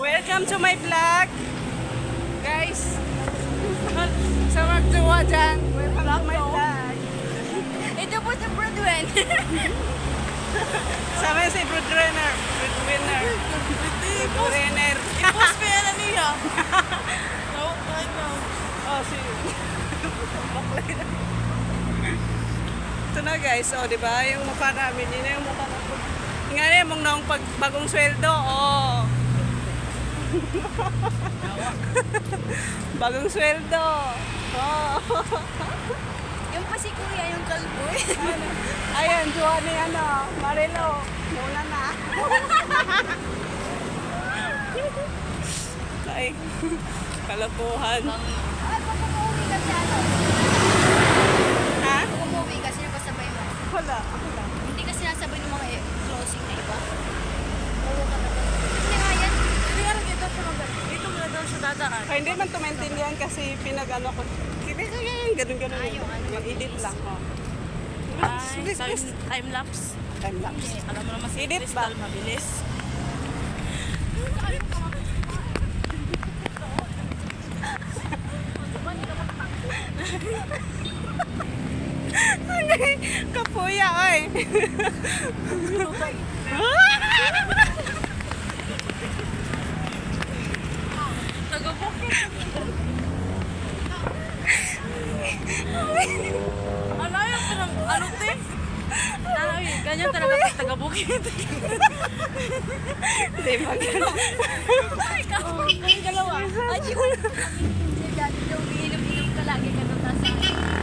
Welcome to my vlog. Guys, sa magjowa dyan, welcome to my vlog. Ito po si Broadwin. Sama si Breadwinner. Breadwinner. Breadwinner. I-post pa yan niya. No, I know. Oh, si... Ito na guys, oh, di ba? Yung mukha namin, yun na yung mukha namin. Nga na yung nung bagong sweldo, oh. Bagong sweldo. Oh. Yung pa si Kuya, yung kalbo. Ayan, jowa ni ano, Marilo. Muna na. Ay, kalokohan. Ay, kung umuwi ka siya, ano? Ha? Kung umuwi ka, sino ba sabay mo? Wala, ako lang. Hindi kasi nasabay ng mga closing na iba. Oo ka na ba? Hindi nga yan. Hindi nga lang ito sa mga dito mo na daw siya dadaan. Kaya hindi man tumaintindihan kasi pinag-ano ko. Hindi, ganun-ganun. Ayaw, ano, Mag-edit lang. Oh. Ay, Please, please. time lapse. Time lapse. Alam mo naman si Edit Crystal, ba? mabilis. Kapuya, oy. Ano yung pinang, ano te? Ay, ganyan talaga pag taga-bukid. Hindi magano. Ay, dalawa. Ay, yung... Dati daw, iinom-inom ka lagi ka doon sa